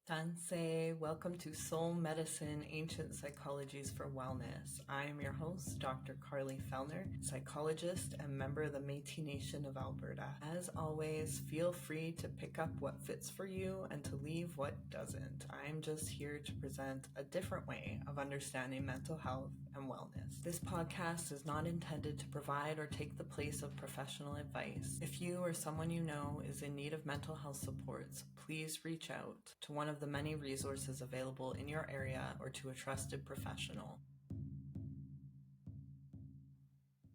Tansei, welcome to Soul Medicine, Ancient Psychologies for Wellness. I am your host, Dr. Carly Fellner, psychologist and member of the Métis Nation of Alberta. As always, feel free to pick up what fits for you and to leave what doesn't. I'm just here to present a different way of understanding mental health and wellness. This podcast is not intended to provide or take the place of professional advice. If you or someone you know is in need of mental health supports, please reach out to one of the many resources available in your area or to a trusted professional.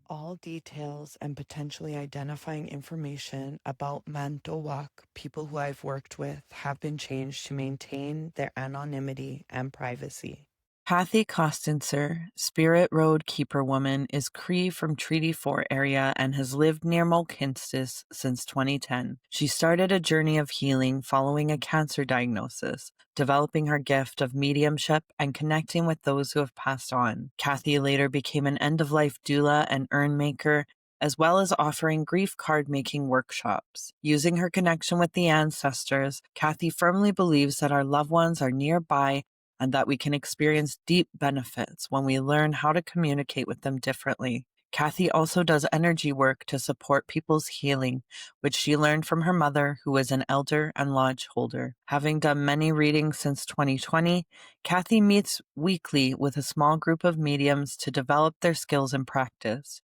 All details and potentially identifying information about maskihkiy, people who I've worked with, have been changed to maintain their anonymity and privacy. Cathy Kostincer, Spirit Road Keeper Woman, is Cree from Treaty 4 area and has lived near ᒪḵကိχκίᕀ since 2010. She started a journey of healing following a cancer diagnosis, developing her gift of mediumship and connecting with those who have passed on. Cathy later became an end-of-life doula and urn maker, as well as offering grief card-making workshops. Using her connection with the ancestors, Cathy firmly believes that our loved ones are nearby and that we can experience deep benefits when we learn how to communicate with them differently. Cathy also does energy work to support people's healing, which she learned from her mother, who was an elder and lodge holder. Having done many readings since 2020, Cathy meets weekly with a small group of mediums to develop their skills and practice.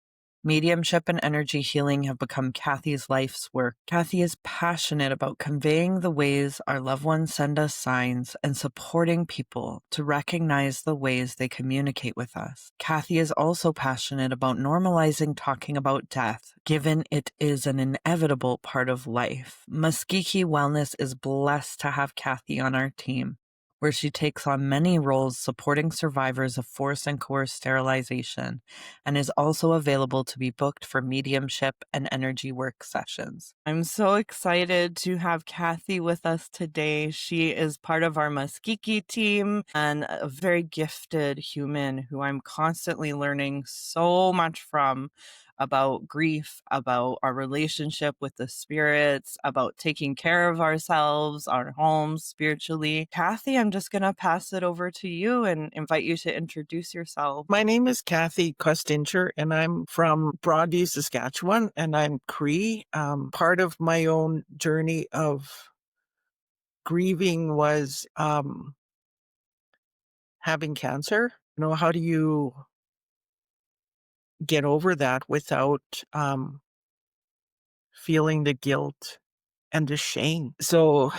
Mediumship and energy healing have become Cathy's life's work. Cathy is passionate about conveying the ways our loved ones send us signs and supporting people to recognize the ways they communicate with us. Cathy is also passionate about normalizing talking about death, given it is an inevitable part of life. Maskihkiy Wellness is blessed to have Cathy on our team, where she takes on many roles supporting survivors of forced and coerced sterilization, and is also available to be booked for mediumship and energy work sessions. I'm so excited to have Cathy with us today. She is part of our maskihkiy team and a very gifted human who I'm constantly learning so much from about grief, about our relationship with the spirits, about taking care of ourselves, our homes spiritually. Cathy, I'm just going to pass it over to you and invite you to introduce yourself. My name is Cathy Kostincer, and I'm from Broadview, Saskatchewan, and I'm Cree. Part of my own journey of grieving was having cancer. How do you get over that without feeling the guilt and the shame? So,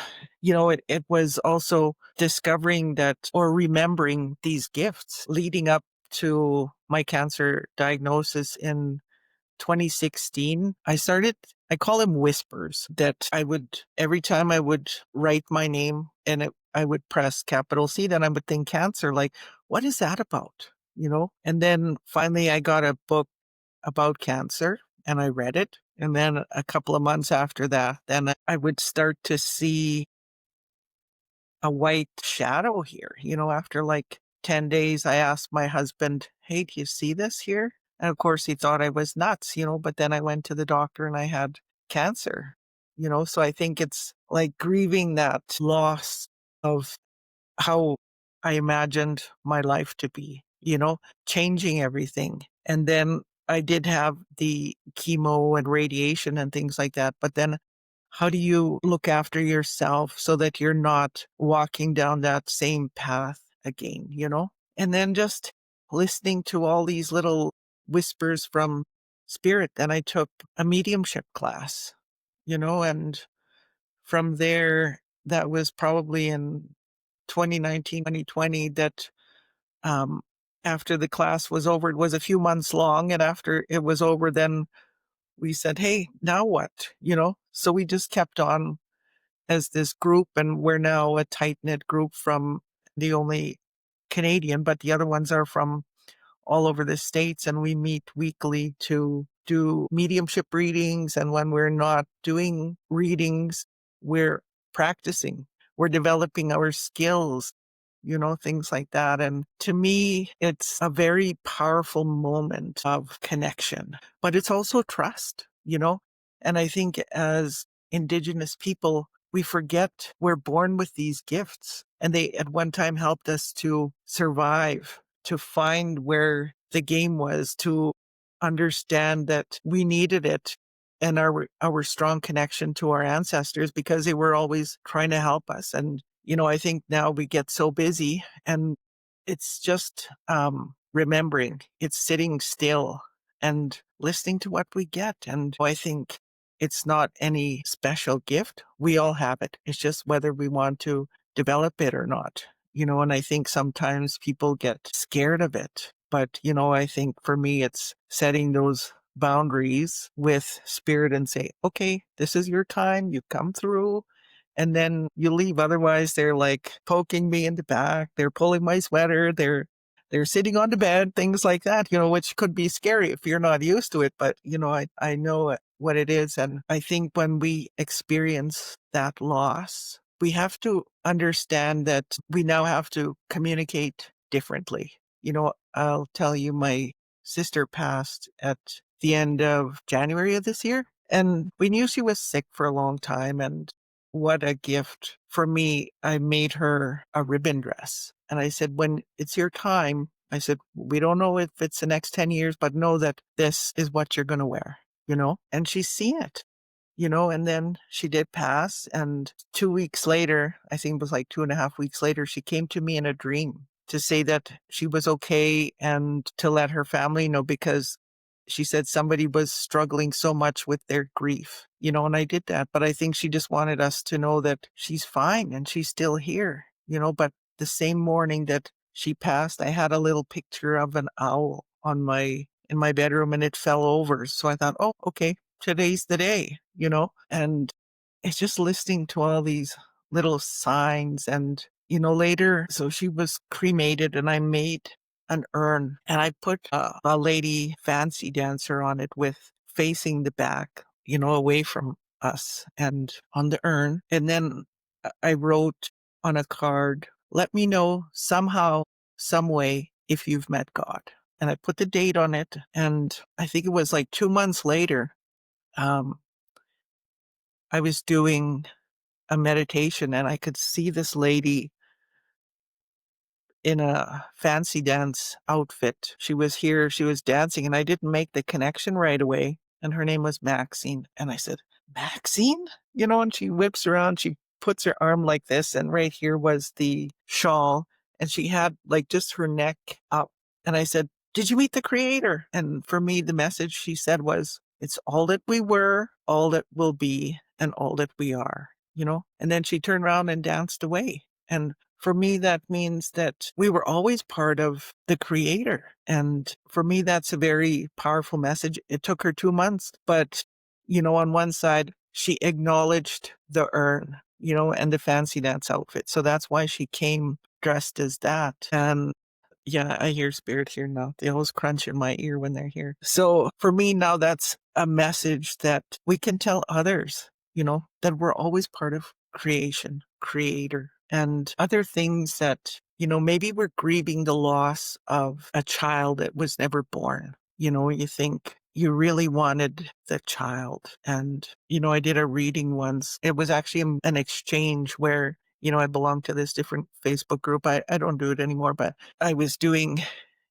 it was also discovering that or remembering these gifts leading up to my cancer diagnosis in 2016. I call them whispers, that every time I would write my name and I would press capital C, then I would think cancer, like, what is that about? And then finally I got a book about cancer and I read it. And then a couple of months after that, then I would start to see a white shadow here. After like 10 days, I asked my husband, hey, do you see this here? And of course, he thought I was nuts, but then I went to the doctor and I had cancer, so I think it's like grieving that loss of how I imagined my life to be, changing everything. And then I did have the chemo and radiation and things like that. But then how do you look after yourself so that you're not walking down that same path again, And then just listening to all these little whispers from spirit. Then I took a mediumship class, and from there, that was probably in 2019, 2020, that after the class was over, it was a few months long. And after it was over, then we said, hey, now what? So we just kept on as this group, and we're now a tight-knit group from the only Canadian, but the other ones are from all over the States, and we meet weekly to do mediumship readings. And when we're not doing readings, we're practicing, we're developing our skills, things like that. And to me, it's a very powerful moment of connection, but it's also trust, And I think as Indigenous people, we forget we're born with these gifts. And they at one time helped us to survive, to find where the game was, to understand that we needed it, and our strong connection to our ancestors, because they were always trying to help us. And, I think now we get so busy, and it's just remembering, it's sitting still and listening to what we get. And I think it's not any special gift. We all have it. It's just whether we want to develop it or not. And I think sometimes people get scared of it. But, I think for me, it's setting those boundaries with spirit and say, okay, this is your time. You come through, and then you leave. Otherwise, they're like poking me in the back. They're pulling my sweater. They're sitting on the bed, things like that, which could be scary if you're not used to it. But, I know what it is. And I think when we experience that loss, we have to understand that we now have to communicate differently. I'll tell you, my sister passed at the end of January of this year, and we knew she was sick for a long time. And what a gift for me. I made her a ribbon dress. And I said, when it's your time, I said, we don't know if it's the next 10 years, but know that this is what you're going to wear, and she's seen it, and then she did pass. And 2 weeks later, I think it was like 2.5 weeks later, she came to me in a dream to say that she was okay and to let her family know, because she said somebody was struggling so much with their grief, and I did that. But I think she just wanted us to know that she's fine and she's still here, but the same morning that she passed, I had a little picture of an owl in my bedroom, and it fell over. So I thought, oh, okay, today's the day, and it's just listening to all these little signs. And, later, so she was cremated, and I made an urn, and I put a lady fancy dancer on it with facing the back, away from us, and on the urn. And then I wrote on a card, let me know somehow, some way, if you've met God. And I put the date on it. And I think it was like 2 months later, I was doing a meditation, and I could see this lady in a fancy dance outfit. She was here, she was dancing, and I didn't make the connection right away. And her name was Maxine. And I said, Maxine? And she whips around, she puts her arm like this, and right here was the shawl. And she had like just her neck up. And I said, did you meet the Creator? And for me, the message she said was, it's all that we were, all that will be, and all that we are, And then she turned around and danced away. And for me, that means that we were always part of the Creator. And for me, that's a very powerful message. It took her 2 months, but, on one side, she acknowledged the urn, and the fancy dance outfit. So that's why she came dressed as that. And yeah, I hear spirit here now. They always crunch in my ear when they're here. So for me now, that's a message that we can tell others, that we're always part of creation, Creator, and other things that, maybe we're grieving the loss of a child that was never born. You think you really wanted the child. And, I did a reading once. It was actually an exchange where, I belong to this different Facebook group. I don't do it anymore, but I was doing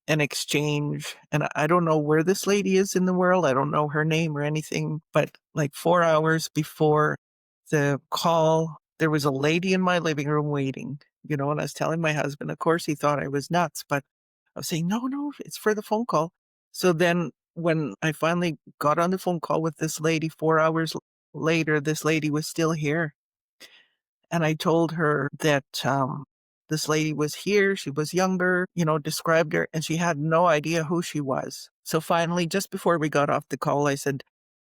an exchange, and I don't know where this lady is in the world. I don't know her name or anything, but like 4 hours before the call, there was a lady in my living room waiting, and I was telling my husband, of course he thought I was nuts, but I was saying, no, it's for the phone call. So then when I finally got on the phone call with this lady 4 hours later, this lady was still here. And I told her that this lady was here, she was younger, described her, and she had no idea who she was. So finally, just before we got off the call, I said,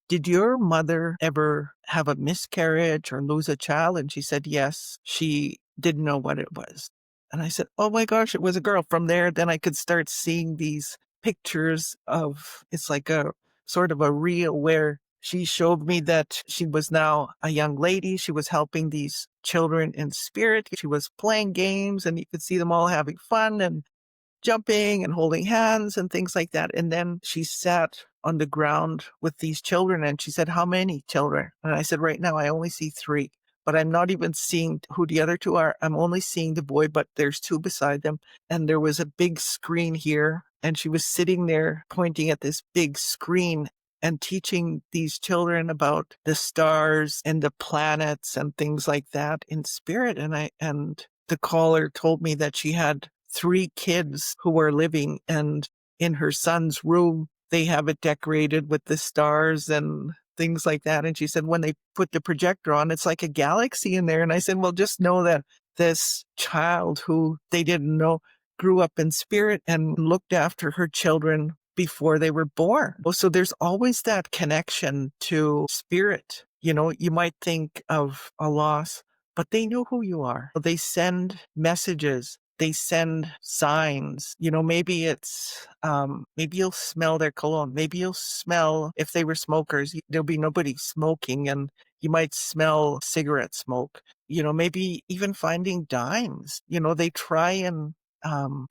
did your mother ever have a miscarriage or lose a child? And she said, yes. She didn't know what it was. And I said, oh my gosh, it was a girl. From there, then I could start seeing these pictures of, it's like a sort of a reel where she showed me that she was now a young lady. She was helping these children in spirit. She was playing games, and you could see them all having fun and jumping and holding hands and things like that. And then she sat on the ground with these children, and she said, how many children? And I said, right now I only see 3, but I'm not even seeing who the other two are. I'm only seeing the boy, but there's two beside them. And there was a big screen here, and she was sitting there pointing at this big screen and teaching these children about the stars and the planets and things like that in spirit. And the caller told me that she had 3 kids who were living, and in her son's room, they have it decorated with the stars and things like that. And she said, when they put the projector on, it's like a galaxy in there. And I said, well, just know that this child who they didn't know grew up in spirit and looked after her children before they were born. So there's always that connection to spirit. You might think of a loss, but they know who you are. They send messages. They send signs. Maybe it's, maybe you'll smell their cologne. Maybe you'll smell, if they were smokers, there'll be nobody smoking, and you might smell cigarette smoke. Maybe even finding dimes. They try and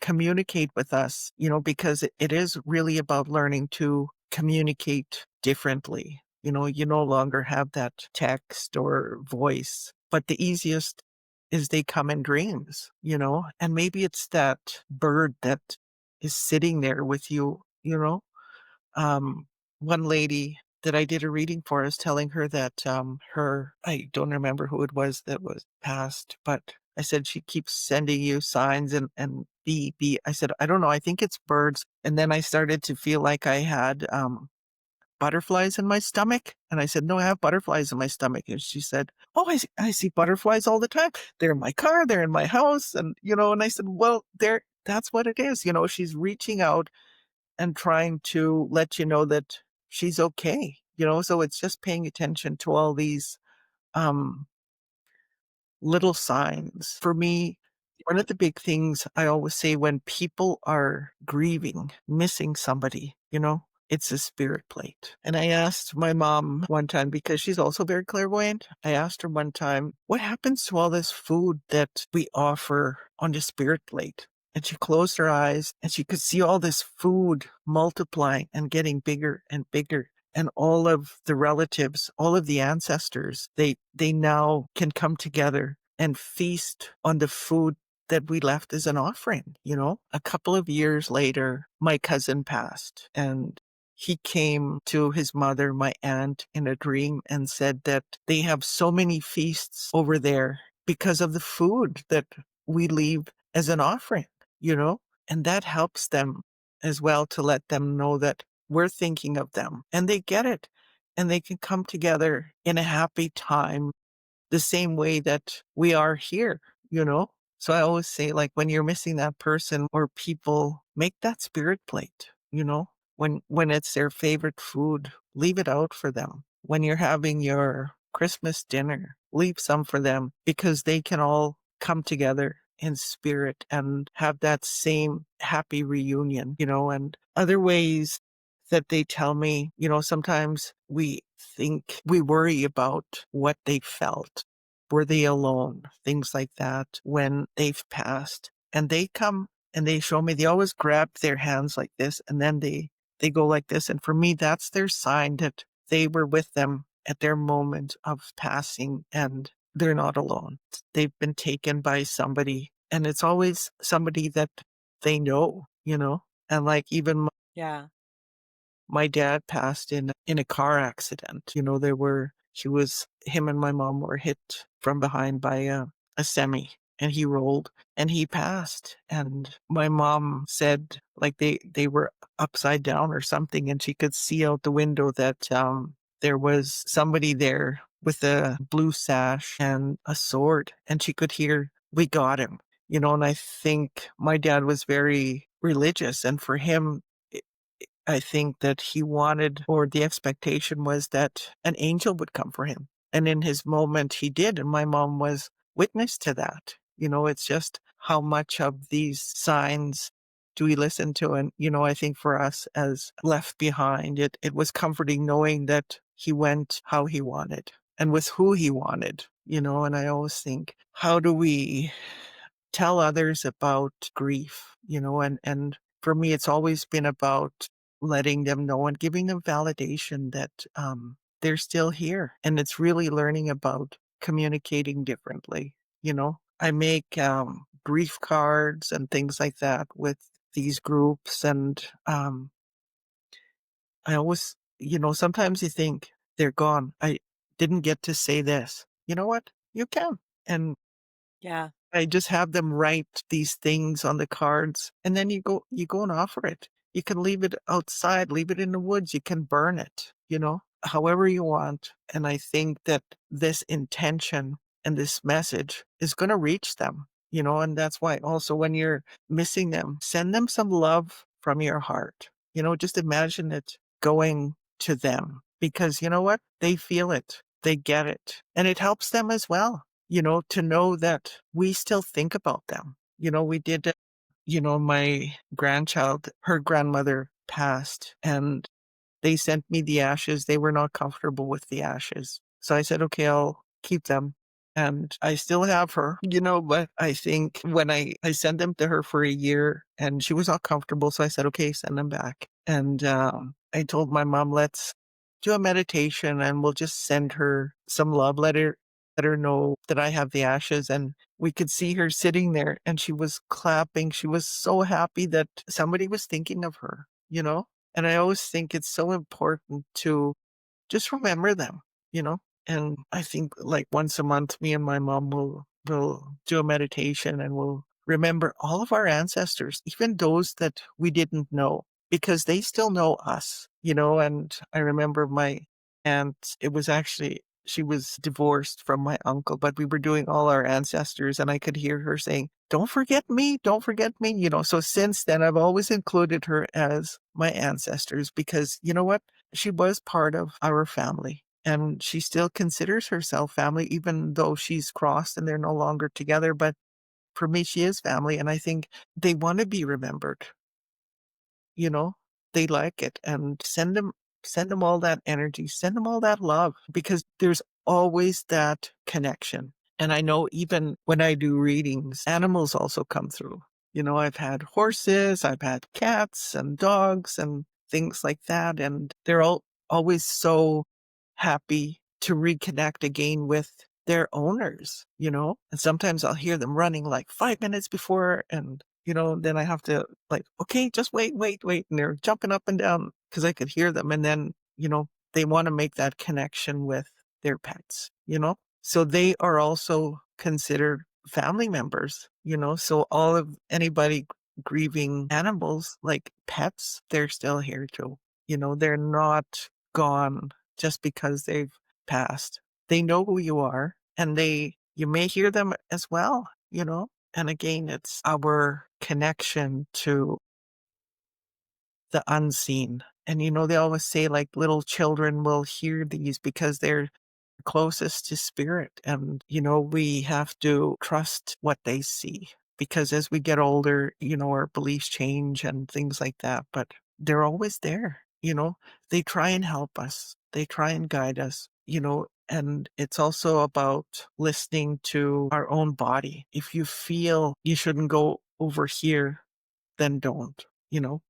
communicate with us, because it is really about learning to communicate differently. You no longer have that text or voice, but the easiest is they come in dreams, and maybe it's that bird that is sitting there with you, one lady that I did a reading for is telling her that I don't remember who it was that was passed, but I said she keeps sending you signs and be. I said, I don't know, I think it's birds. And then I started to feel like I had butterflies in my stomach. And I said, no, I have butterflies in my stomach. And she said, oh, I see butterflies all the time. They're in my car, they're in my house. And, and I said, well, that's what it is. She's reaching out and trying to let you know that she's okay. So it's just paying attention to all these um, little signs. For me, one of the big things I always say when people are grieving, missing somebody, it's a spirit plate. And I asked my mom one time, because she's also very clairvoyant, I asked her one time, what happens to all this food that we offer on the spirit plate? And she closed her eyes and she could see all this food multiplying and getting bigger and bigger. And all of the relatives, all of the ancestors, they now can come together and feast on the food that we left as an offering. A couple of years later, my cousin passed, and he came to his mother, my aunt, in a dream and said that they have so many feasts over there because of the food that we leave as an offering, and that helps them as well, to let them know that we're thinking of them, and they get it, and they can come together in a happy time the same way that we are here, So I always say, like, when you're missing that person or people, make that spirit plate, when it's their favorite food, leave it out for them. When you're having your Christmas dinner, leave some for them, because they can all come together in spirit and have that same happy reunion, and other ways that they tell me, sometimes we worry about what they felt. Were they alone? Things like that when they've passed. And they come and they show me, they always grab their hands like this, and then they go like this. And for me, that's their sign that they were with them at their moment of passing, and they're not alone. They've been taken by somebody, and it's always somebody that they know, and like even Yeah. my dad passed in a car accident. Him and my mom were hit from behind by a semi, and he rolled and he passed. And my mom said, like, they were upside down or something, and she could see out the window that there was somebody there with a blue sash and a sword, and she could hear, we got him, and I think my dad was very religious, and for him, I think that he wanted, or the expectation was that an angel would come for him. And in his moment, he did. And my mom was witness to that. It's just how much of these signs do we listen to? And, I think for us as left behind, it was comforting knowing that he went how he wanted and with who he wanted, and I always think, how do we tell others about grief, and for me, it's always been about letting them know and giving them validation that they're still here. And it's really learning about communicating differently, you know? I make, grief cards and things like that with these groups, and, I always sometimes you think, "They're gone. I didn't get to say this." You know what? You can. And Yeah. I just have them write these things on the cards, and then you go and offer it. You can leave it outside, leave it in the woods, you can burn it, however you want. And I think that this intention and this message is gonna reach them, and that's why also when you're missing them, send them some love from your heart. Just imagine it going to them because you know what? They feel it, they get it, and it helps them as well, to know that we still think about them. We did, my grandchild, her grandmother passed, and they sent me the ashes. They were not comfortable with the ashes. So I said, okay, I'll keep them. And I still have her, but I think when I sent them to her for a year and she was not comfortable. So I said, okay, send them back. And I told my mom, let's do a meditation and we'll just send her some love. Let her know that I have the ashes. And we could see her sitting there and she was clapping. She was so happy that somebody was thinking of her. And I always think it's so important to just remember them, you know? And I think like once a month, me and my mom will do a meditation and we'll remember all of our ancestors, even those that we didn't know, because they still know us. And I remember my aunt, she was divorced from my uncle, but we were doing all our ancestors and I could hear her saying, don't forget me, don't forget me, So since then, I've always included her as my ancestors because you know what? She was part of our family and she still considers herself family, even though she's crossed and they're no longer together. But for me, she is family. And I think they want to be remembered, you know, they like it and send them all that energy, send them all that love because there's always that connection. And I know even when I do readings, animals also come through. I've had horses, I've had cats and dogs and things like that. And they're all always so happy to reconnect again with their owners. And sometimes I'll hear them running like 5 minutes before and then I have to like, okay, just wait, wait, wait. And they're jumping up and down because I could hear them. And then, they want to make that connection with their pets. So they are also considered family members. So all of anybody grieving animals, like pets, they're still here too. They're not gone just because they've passed. They know who you are and you may hear them as well. And again, it's our connection to the unseen. And they always say like little children will hear these because they're closest to spirit. And, we have to trust what they see because as we get older, our beliefs change and things like that. But they're always there. They try and help us, they try and guide us. And it's also about listening to our own body. If you feel you shouldn't go over here, then don't,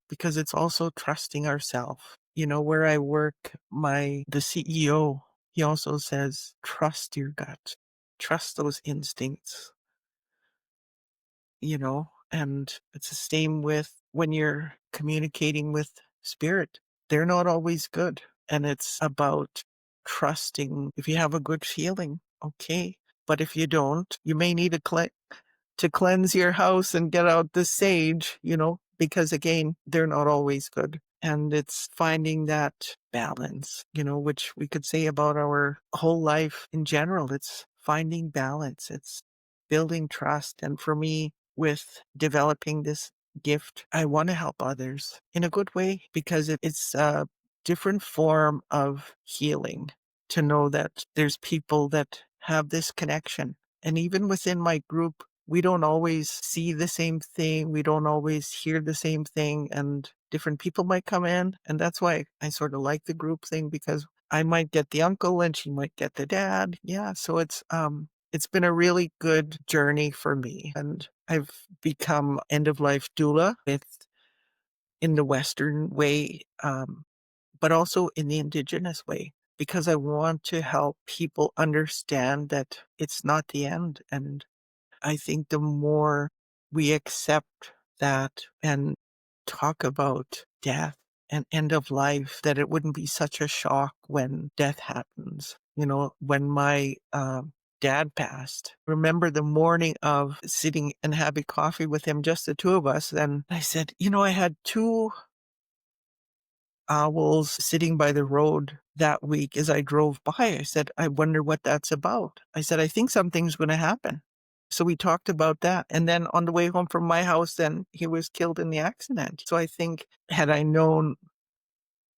because it's also trusting ourselves. Where I work, the CEO, he also says, trust your gut, trust those instincts, and it's the same with when you're communicating with spirit. They're not always good. And it's about trusting. If you have a good feeling, okay. But if you don't, you may need to cleanse your house and get out the sage, because again, they're not always good. And it's finding that balance, which we could say about our whole life in general. It's finding balance. It's building trust. And for me, with developing this gift, I want to help others in a good way because it's a different form of healing to know that there's people that have this connection. And even within my group, we don't always see the same thing. We don't always hear the same thing. And different people might come in. And that's why I sort of like the group thing because I might get the uncle and she might get the dad. Yeah. So it's been a really good journey for me. And I've become end of life doula in the Western way, but also in the Indigenous way. because I want to help people understand that it's not the end. And I think the more we accept that and talk about death and end of life, that it wouldn't be such a shock when death happens. When my dad passed, remember the morning of sitting and having coffee with him, just the two of us. And I said, I had two owls sitting by the road that week as I drove by. I said, I wonder what that's about. I said, I think something's going to happen. So we talked about that. And then on the way home from my house, then he was killed in the accident. So I think had I known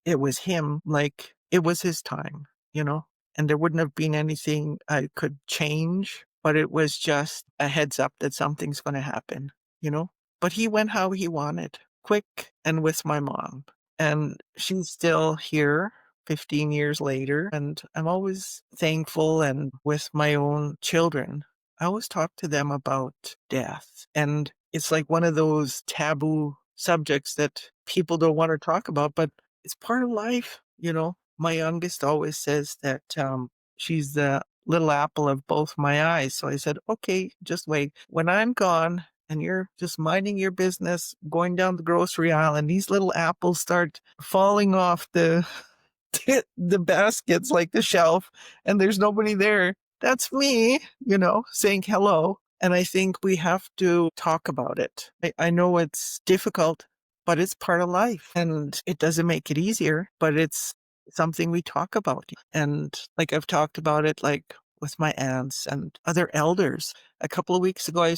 it was him, like it was his time, and there wouldn't have been anything I could change, but it was just a heads up that something's going to happen, you know? But he went how he wanted, quick and with my mom. And she's still here 15 years later. And I'm always thankful. And with my own children, I always talk to them about death. And it's like one of those taboo subjects that people don't want to talk about, but it's part of life. My youngest always says that she's the little apple of both my eyes. So I said, okay, just wait. When I'm gone and you're just minding your business, going down the grocery aisle, and these little apples start falling off the the baskets, like the shelf, and there's nobody there, that's me, saying hello. And I think we have to talk about it. I know it's difficult, but it's part of life, and it doesn't make it easier, but it's something we talk about. And like I've talked about it, like with my aunts and other elders. A couple of weeks ago, I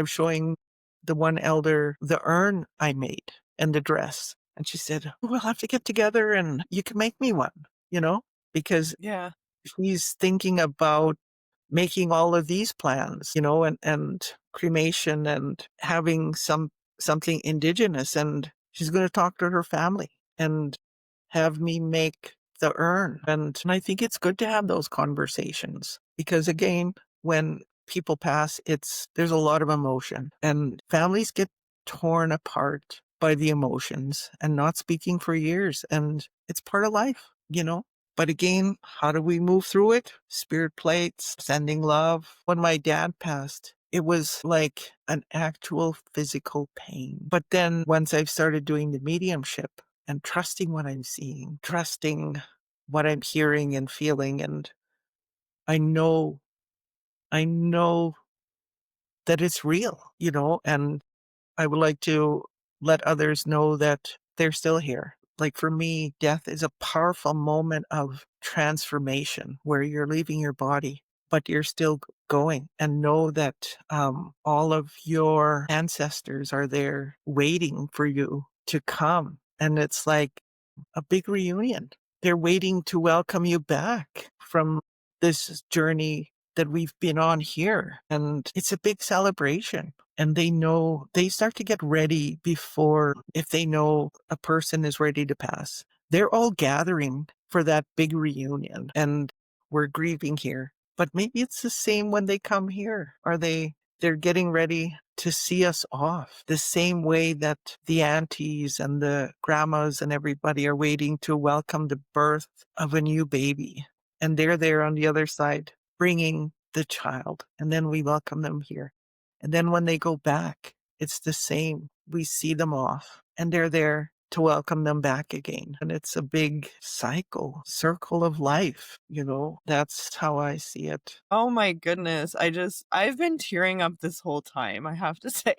was showing the one elder the urn I made and the dress. And she said, we'll have to get together and you can make me one, because Yeah. she's thinking about making all of these plans, and cremation and having something indigenous. And she's going to talk to her family and have me make the urn. And I think it's good to have those conversations because, again, when people pass, there's a lot of emotion, and families get torn apart by the emotions and not speaking for years. And it's part of life, But again, how do we move through it? Spirit plates, sending love. When my dad passed, it was like an actual physical pain. But then once I've started doing the mediumship and trusting what I'm seeing, trusting what I'm hearing and feeling, and I know that it's real, and I would like to let others know that they're still here. Like for me, death is a powerful moment of transformation where you're leaving your body, but you're still going, and know that all of your ancestors are there waiting for you to come. And it's like a big reunion. They're waiting to welcome you back from this journey that we've been on here. And it's a big celebration. And they start to get ready before, if they know a person is ready to pass. They're all gathering for that big reunion, and we're grieving here. But maybe it's the same when they come here. They're getting ready to see us off the same way that the aunties and the grandmas and everybody are waiting to welcome the birth of a new baby. And they're there on the other side, bringing the child. And then we welcome them here. And then when they go back, it's the same. We see them off, and they're there to welcome them back again. And it's a big circle of life. That's how I see it. Oh my goodness. I've been tearing up this whole time, I have to say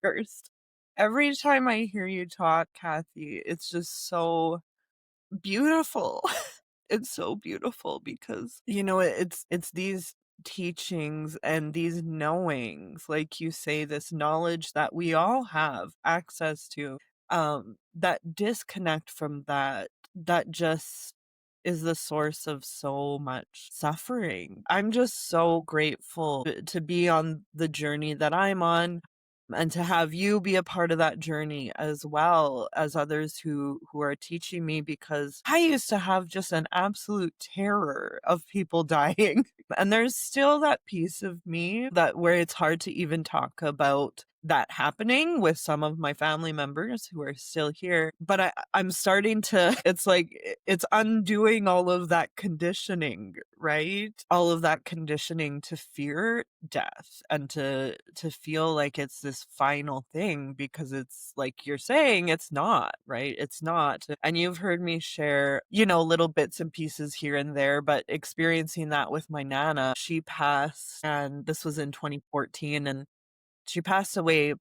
first. Every time I hear you talk, Cathy, it's just so beautiful. It's so beautiful because, it's these teachings and these knowings, like you say, this knowledge that we all have access to, that disconnect from that just is the source of so much suffering. I'm just so grateful to be on the journey that I'm on and to have you be a part of that journey as well as others who are teaching me, because I used to have just an absolute terror of people dying. And there's still that piece of me that where it's hard to even talk about that happening with some of my family members who are still here. But I'm starting to, it's like, it's undoing all of that conditioning, right? All of that conditioning to fear death and to feel like it's this final thing, because it's like you're saying, it's not, right? It's not. And you've heard me share, little bits and pieces here and there, but experiencing that with my Nana, she passed, and this was in 2014, and she passed away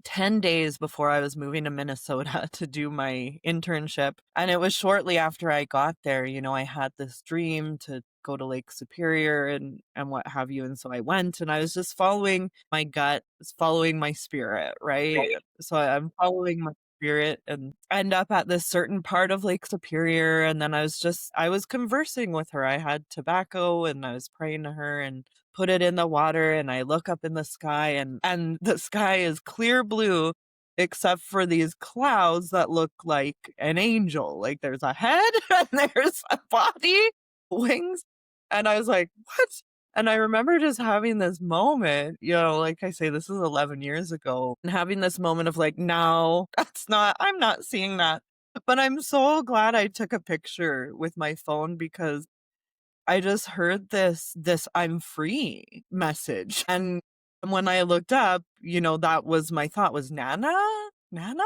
10 days before I was moving to Minnesota to do my internship. And it was shortly after I got there, I had this dream to go to Lake Superior and what have you. And so I went, and I was just following my gut, following my spirit, right? So I'm following my spirit and end up at this certain part of Lake Superior. And then I was conversing with her. I had tobacco and I was praying to her and put it in the water, and I look up in the sky, and the sky is clear blue except for these clouds that look like an angel. Like there's a head and there's a body, wings. And I was like, what? And I remember just having this moment, like I say, this is 11 years ago, and having this moment of like, no, I'm not seeing that. But I'm so glad I took a picture with my phone, because I just heard this "I'm free" message, and when I looked up, that was my thought, was Nana? Nana?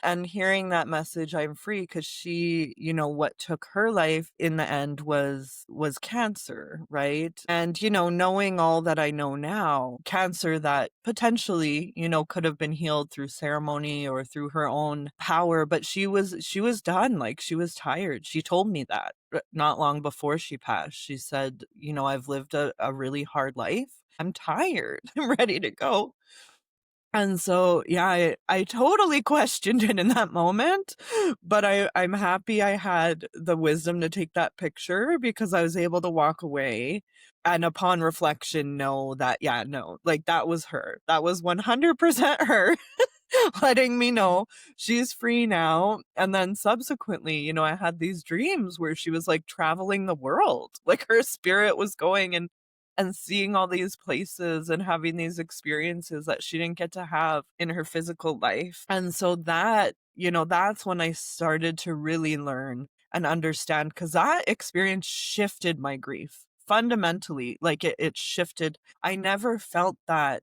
And hearing that message, "I'm free," because she, what took her life in the end was cancer, right? And, knowing all that I know now, cancer that potentially, could have been healed through ceremony or through her own power, but she was done, like, she was tired. She told me that not long before she passed. She said, "I've lived a really hard life. I'm tired. I'm ready to go." And so, yeah, I totally questioned it in that moment, but I'm happy I had the wisdom to take that picture, because I was able to walk away and upon reflection know that, yeah, no, like that was her. That was 100% her. Letting me know she's free now. And then subsequently, I had these dreams where she was like traveling the world. Like her spirit was going and seeing all these places and having these experiences that she didn't get to have in her physical life. And so that, that's when I started to really learn and understand, because that experience shifted my grief fundamentally. Like it shifted. I never felt that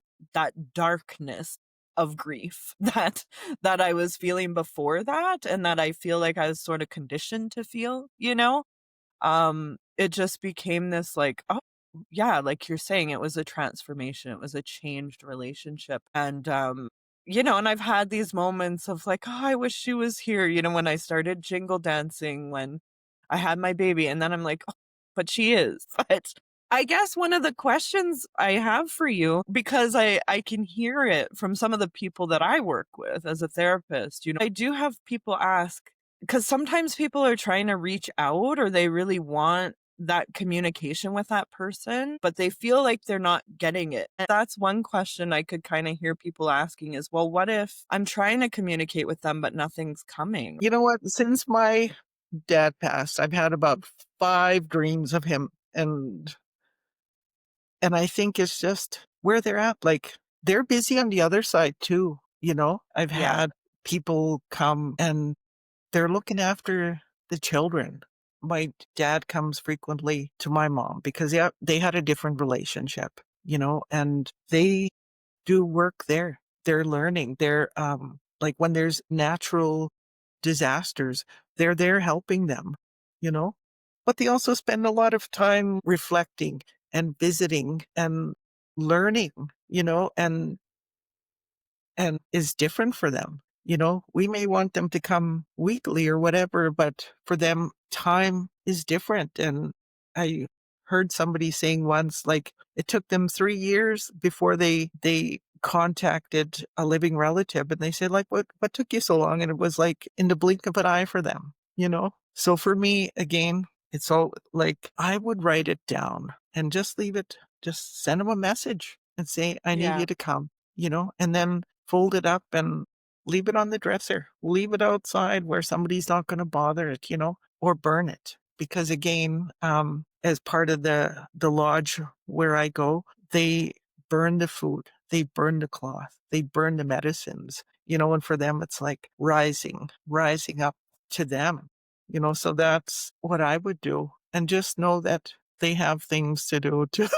darkness of grief that I was feeling before that, and that I feel like I was sort of conditioned to feel, it just became this like, oh yeah, like you're saying, it was a transformation, it was a changed relationship. And and I've had these moments of like, oh, I wish she was here, when I started jingle dancing when I had my baby, and then I'm like, oh, but she is. But I guess one of the questions I have for you, because I can hear it from some of the people that I work with as a therapist, I do have people ask, because sometimes people are trying to reach out, or they really want that communication with that person, but they feel like they're not getting it. And that's one question I could kind of hear people asking is, well, what if I'm trying to communicate with them, but nothing's coming? You know what? Since my dad passed, I've had about 5 dreams of him, and I think it's just where they're at. Like, they're busy on the other side too, you know? I've Yeah. had people come and they're looking after the children. My dad comes frequently to my mom because, yeah, they had a different relationship, and they do work there. They're learning. They're, like when there's natural disasters, they're there helping them, you know? But they also spend a lot of time reflecting and visiting and learning, and is different for them. We may want them to come weekly or whatever, but for them, time is different. And I heard somebody saying once, like, it took them 3 years before they contacted a living relative, and they said, like, what took you so long? And it was like in the blink of an eye for them. So for me, again, it's all like I would write it down and just leave it, just send them a message and say, I need Yeah. you to come, and then fold it up and leave it on the dresser. Leave it outside where somebody's not going to bother it, or burn it. Because again, as part of the lodge where I go, they burn the food. they burn the cloth, they burn the medicines, and for them, it's like rising up to them, so that's what I would do. And just know that they have things to do too.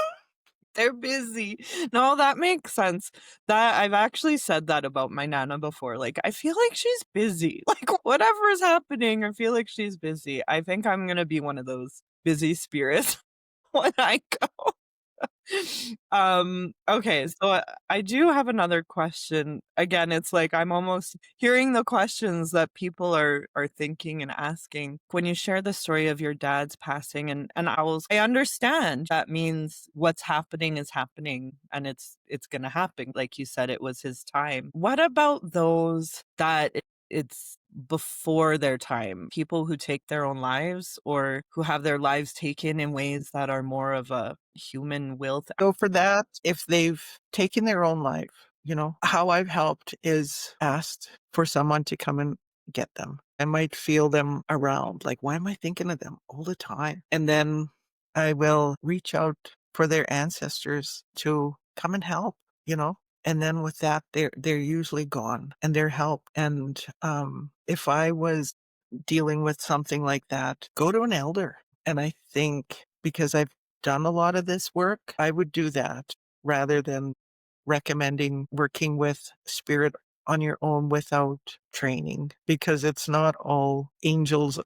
They're busy. No, that makes sense. That I've actually said that about my nana before. Like, I feel like she's busy. Like, whatever is happening, I feel like she's busy. I think I'm gonna be one of those busy spirits when I go. Okay, so I do have another question. Again, it's like I'm almost hearing the questions that people are thinking and asking. When you share the story of your dad's passing and owls, I understand that means what's happening is happening and it's gonna happen. Like you said, it was his time. What about those that it's before their time, people who take their own lives or who have their lives taken in ways that are more of a human will? So for that, if they've taken their own life, how I've helped is asked for someone to come and get them. I might feel them around. Like, why am I thinking of them all the time? And then I will reach out for their ancestors to come and help, And then with that, they're usually gone and they're helped. And if I was dealing with something like that, go to an elder. And I think because I've done a lot of this work, I would do that rather than recommending working with spirit on your own without training, because it's not all angels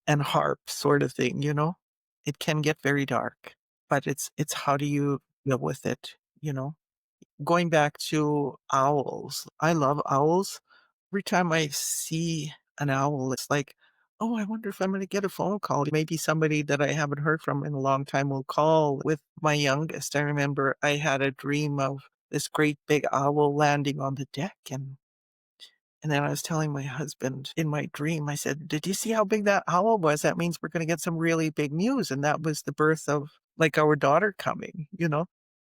and harps sort of thing, It can get very dark, but it's how do you deal with it? Going back to owls, I love owls. Every time I see an owl, it's like, oh, I wonder if I'm going to get a phone call. Maybe somebody that I haven't heard from in a long time will call. With my youngest, I remember I had a dream of this great big owl landing on the deck. And then I was telling my husband in my dream, I said, did you see how big that owl was? That means we're going to get some really big news. And that was the birth of like our daughter coming.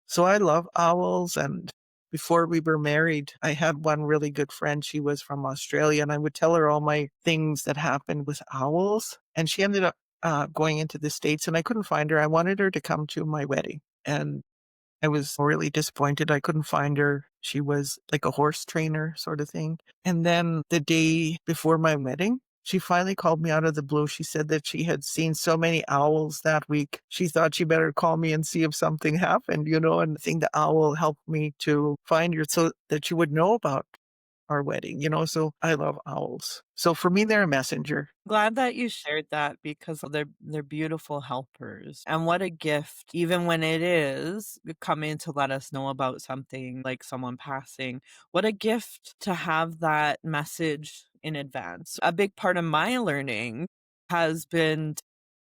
So I love owls. And before we were married, I had one really good friend. She was from Australia, and I would tell her all my things that happened with owls. And she ended up going into the States, and I couldn't find her. I wanted her to come to my wedding. And I was really disappointed I couldn't find her. She was like a horse trainer sort of thing. And then the day before my wedding, she finally called me out of the blue. She said that she had seen so many owls that week. She thought she better call me and see if something happened. And I think the owl helped me to find her so that you would know about our wedding. So I love owls. So for me, they're a messenger. Glad that you shared that because they're beautiful helpers. And what a gift, even when it is coming to let us know about something like someone passing. What a gift to have that message in advance. A big part of my learning has been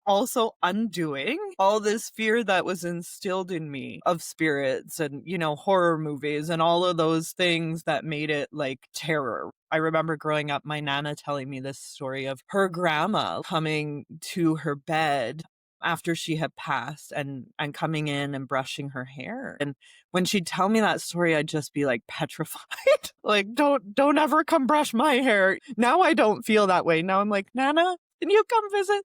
also undoing all this fear that was instilled in me of spirits and, horror movies and all of those things that made it like terror. I remember growing up, my nana telling me this story of her grandma coming to her bed after she had passed and coming in and brushing her hair. And when she'd tell me that story, I'd just be like petrified. Like, don't ever come brush my hair. Now I don't feel that way. Now I'm like, Nana, can you come visit?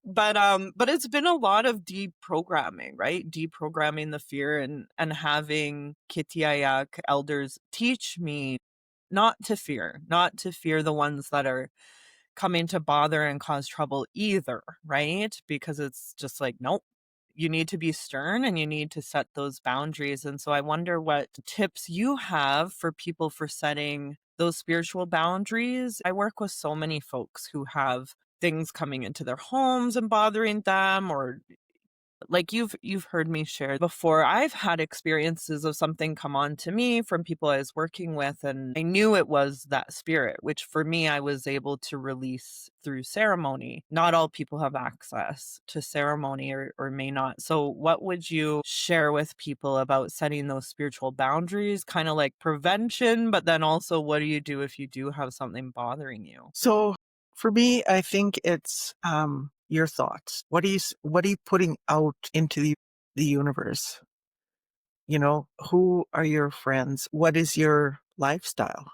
But it's been a lot of deprogramming, right? Deprogramming the fear and having Kityayak elders teach me not to fear the ones that are coming to bother and cause trouble either, right? Because it's just like, nope, you need to be stern and you need to set those boundaries. And so I wonder what tips you have for people for setting those spiritual boundaries. I work with so many folks who have things coming into their homes and bothering them, or like you've heard me share before, I've had experiences of something come on to me from people I was working with, and I knew it was that spirit, which for me, I was able to release through ceremony. Not all people have access to ceremony or may not. So what would you share with people about setting those spiritual boundaries, kind of like prevention, but then also what do you do if you do have something bothering you? So for me, I think it's your thoughts. What are you putting out into the universe? Who are your friends? What is your lifestyle?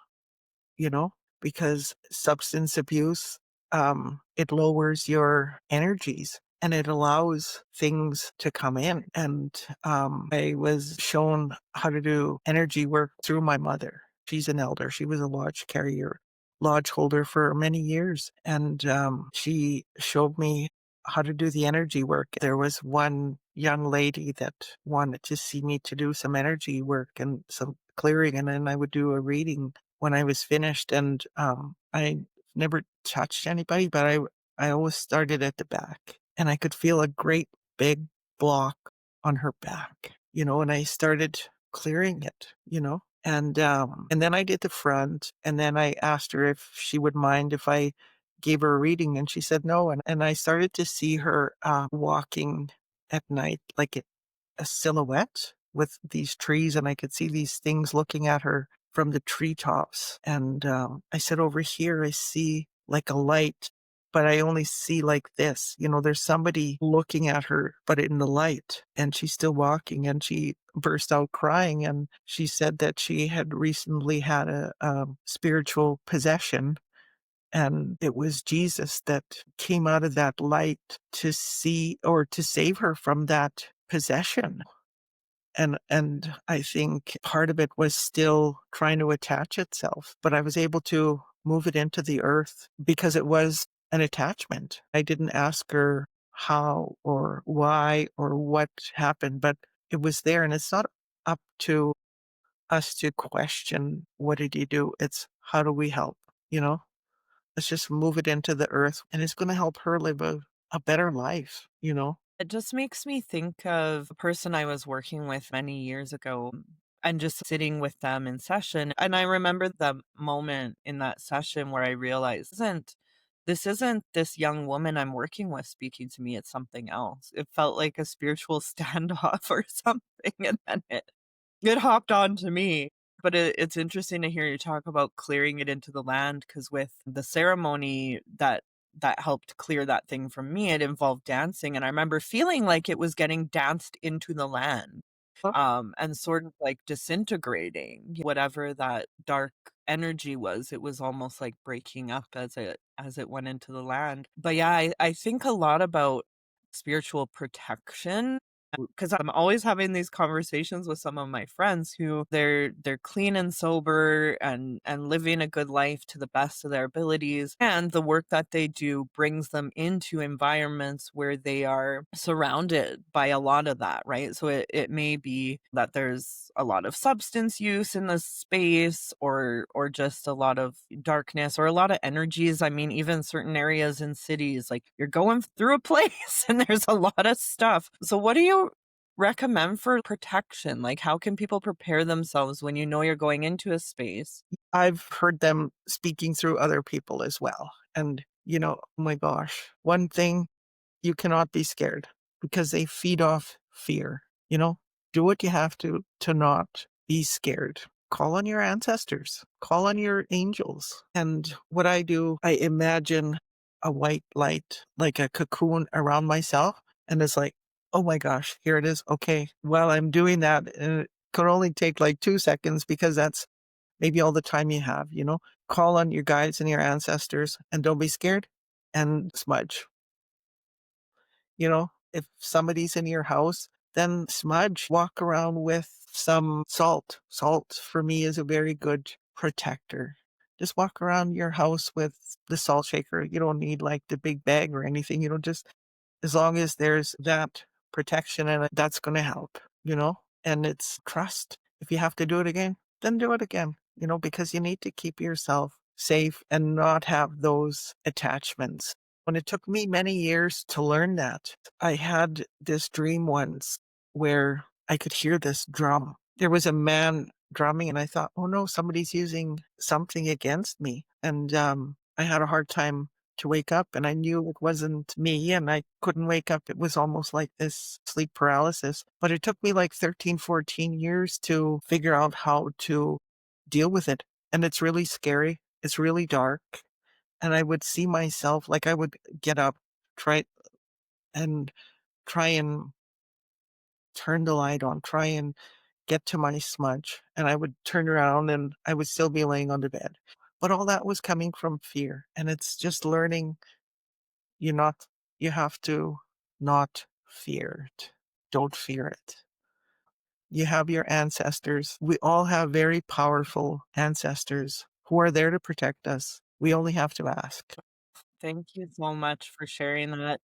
Because substance abuse, it lowers your energies. and it allows things to come in. And I was shown how to do energy work through my mother. She's an elder. She was a lodge holder for many years. And she showed me how to do the energy work. There was one young lady that wanted to see me to do some energy work and some clearing, and then I would do a reading when I was finished. And I never touched anybody, but I always started at the back, and I could feel a great big block on her back, and I started clearing it, and then I did the front, and then I asked her if she would mind if I gave her a reading, and she said no. And I started to see her walking at night, like a silhouette with these trees, and I could see these things looking at her from the treetops. And I said, over here, I see like a light, but I only see like this. There's somebody looking at her, but in the light, and she's still walking. And she burst out crying, and she said that she had recently had a spiritual possession, and it was Jesus that came out of that light to see or to save her from that possession. And I think part of it was still trying to attach itself, but I was able to move it into the earth because it was an attachment. I didn't ask her how or why or what happened, but it was there. And it's not up to us to question, what did you do? It's how do we help? Let's just move it into the earth, and it's going to help her live a better life. It just makes me think of a person I was working with many years ago and just sitting with them in session. And I remember the moment in that session where I realized, this isn't this young woman I'm working with speaking to me, it's something else. It felt like a spiritual standoff or something. And then it hopped on to me. But it's interesting to hear you talk about clearing it into the land, because with the ceremony that helped clear that thing from me, it involved dancing. And I remember feeling like it was getting danced into the land, and sort of like disintegrating whatever that dark energy was. It was almost like breaking up as it went into the land. But yeah, I think a lot about spiritual protection, because I'm always having these conversations with some of my friends who they're clean and sober and living a good life to the best of their abilities, and the work that they do brings them into environments where they are surrounded by a lot of that, right? So it may be that there's a lot of substance use in the space, or just a lot of darkness or a lot of energies. I mean, even certain areas in cities, like you're going through a place and there's a lot of stuff. So what do you recommend for protection? Like, how can people prepare themselves when you know you're going into a space? I've heard them speaking through other people as well. And, oh my gosh, one thing, you cannot be scared because they feed off fear. Do what you have to not be scared. Call on your ancestors, call on your angels. And what I do, I imagine a white light, like a cocoon around myself. And it's like, oh my gosh, here it is. Okay. Well, I'm doing that. And it could only take like 2 seconds because that's maybe all the time you have. Call on your guides and your ancestors, and don't be scared, and smudge. If somebody's in your house, then smudge. Walk around with some salt. Salt for me is a very good protector. Just walk around your house with the salt shaker. You don't need like the big bag or anything. Just as long as there's that protection in it, that's going to help. And it's trust. If you have to do it again, then do it again, because you need to keep yourself safe and not have those attachments. When it took me many years to learn that, I had this dream once where I could hear this drum. There was a man drumming, and I thought, oh no, somebody's using something against me. And I had a hard time to wake up, and I knew it wasn't me, and I couldn't wake up. It was almost like this sleep paralysis. But it took me like 13, 14 years to figure out how to deal with it. And it's really scary. It's really dark. And I would see myself, like I would get up, try and try and turn the light on, try and get to my smudge. And I would turn around and I would still be laying on the bed. But all that was coming from fear. And it's just learning you have to not fear it. Don't fear it. You have your ancestors. We all have very powerful ancestors who are there to protect us. We only have to ask. Thank you so much for sharing that.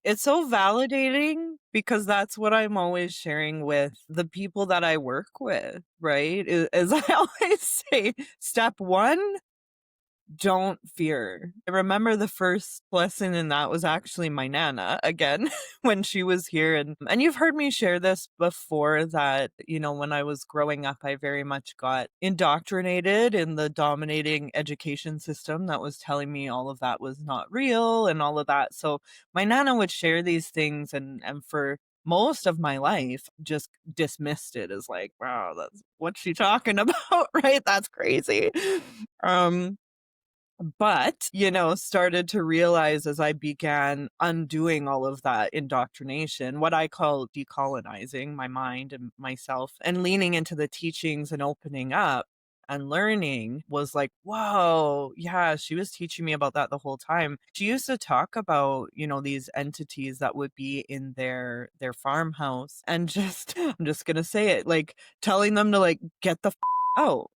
It's so validating because that's what I'm always sharing with the people that I work with, right? As I always say, step one, don't fear. I remember the first lesson in that was actually my nana again when she was here, and you've heard me share this before that, when I was growing up I very much got indoctrinated in the dominating education system that was telling me all of that was not real and all of that. So my nana would share these things, and for most of my life just dismissed it as like, wow, that's what's she talking about, right? That's crazy. But, started to realize as I began undoing all of that indoctrination, what I call decolonizing my mind and myself and leaning into the teachings and opening up and learning was like, whoa, yeah, she was teaching me about that the whole time. She used to talk about, these entities that would be in their farmhouse and just, I'm just going to say it, like telling them to like get the out.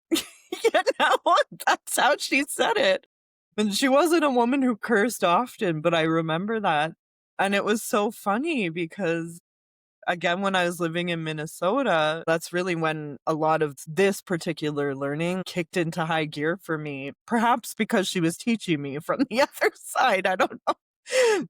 That's how she said it. And she wasn't a woman who cursed often, but I remember that. And it was so funny because, again, when I was living in Minnesota, that's really when a lot of this particular learning kicked into high gear for me. Perhaps because she was teaching me from the other side. I don't know.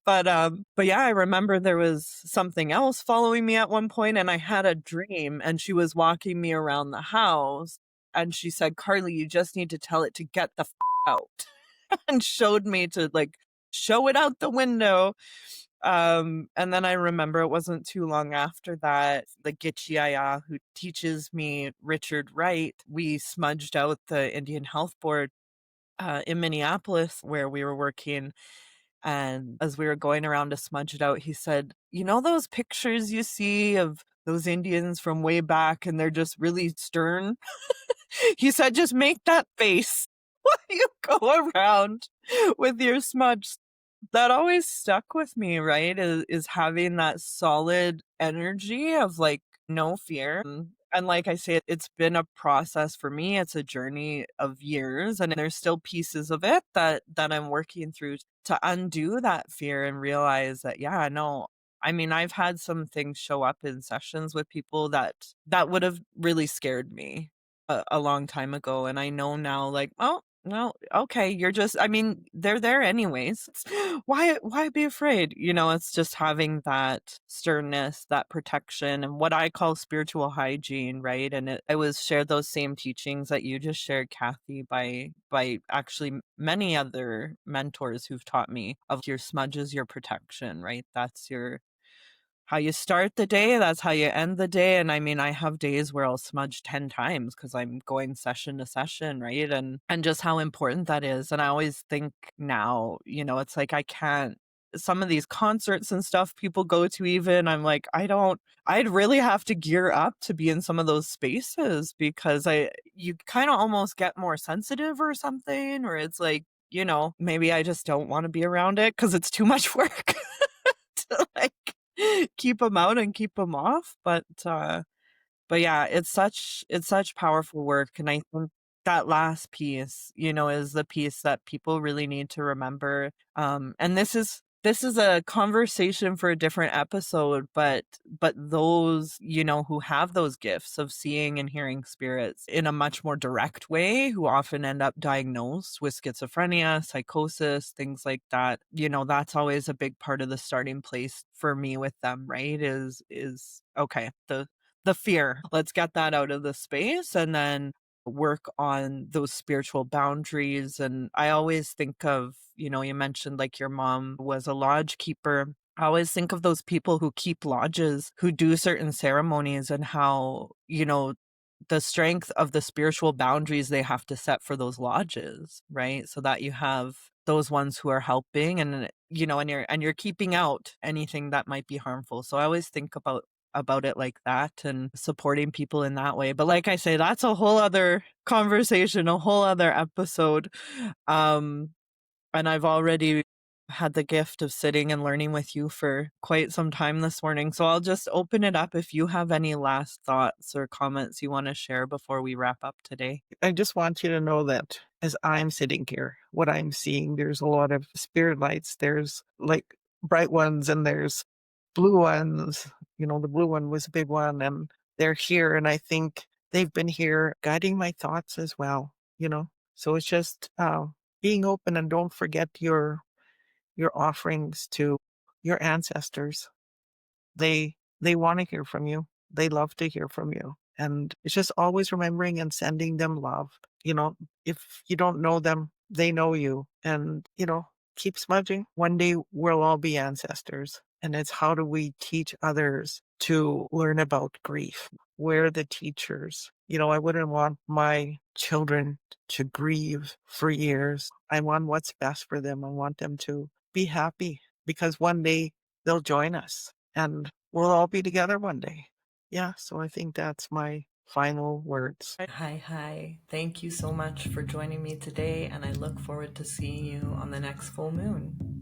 But yeah, I remember there was something else following me at one point, and I had a dream, and she was walking me around the house, and she said, "Carly, you just need to tell it to get the out." And showed me to like show it out the window. And then I remember it wasn't too long after that, the Gitchiaya who teaches me, Richard Wright, we smudged out the Indian Health Board in Minneapolis where we were working. And as we were going around to smudge it out, he said, those pictures you see of those Indians from way back and they're just really stern? He said, just make that face when you go around with your smudge. That always stuck with me, right? Is having that solid energy of like no fear. And like I say, it's been a process for me. It's a journey of years, and there's still pieces of it that I'm working through to undo that fear and realize that, yeah, no, I mean, I've had some things show up in sessions with people that would have really scared me a long time ago. And I know now, like, oh, no, okay, I mean, they're there anyways. Why be afraid? It's just having that sternness, that protection, and what I call spiritual hygiene, right? And I was shared those same teachings that you just shared, Cathy, by actually many other mentors who've taught me of your smudges, your protection, right? That's how you start the day, that's how you end the day. And I mean, I have days where I'll smudge 10 times because I'm going session to session, right? And just how important that is. And I always think now, it's like I can't, some of these concerts and stuff people go to, even, I'm like, I'd really have to gear up to be in some of those spaces because you kind of almost get more sensitive or something, or it's like, maybe I just don't want to be around it because it's too much work to like keep them out and keep them off. But yeah, it's such powerful work. And I think that last piece, is the piece that people really need to remember. And this is a conversation for a different episode, but those, who have those gifts of seeing and hearing spirits in a much more direct way, who often end up diagnosed with schizophrenia, psychosis, things like that, that's always a big part of the starting place for me with them, right? Is okay, the fear. Let's get that out of the space and then work on those spiritual boundaries. And I always think of, you mentioned like your mom was a lodge keeper. I always think of those people who keep lodges, who do certain ceremonies, and how, the strength of the spiritual boundaries they have to set for those lodges, right? So that you have those ones who are helping and, and you're keeping out anything that might be harmful. So I always think about it like that and supporting people in that way. But like I say, that's a whole other conversation, a whole other episode. And I've already had the gift of sitting and learning with you for quite some time this morning. So I'll just open it up if you have any last thoughts or comments you want to share before we wrap up today. I just want you to know that as I'm sitting here, what I'm seeing, there's a lot of spirit lights. There's like bright ones and there's blue ones. You know, the blue one was a big one, and they're here. And I think they've been here guiding my thoughts as well, you know. So it's just being open, and don't forget your offerings to your ancestors. They want to hear from you. They love to hear from you. And it's just always remembering and sending them love. You know, if you don't know them, they know you. And, you know, keep smudging. One day we'll all be ancestors. And it's how do we teach others to learn about grief? We're the teachers. You know, I wouldn't want my children to grieve for years. I want what's best for them. I want them to be happy because one day they'll join us and we'll all be together one day. Yeah, so I think that's my final words. Hi. Thank you so much for joining me today, and I look forward to seeing you on the next full moon.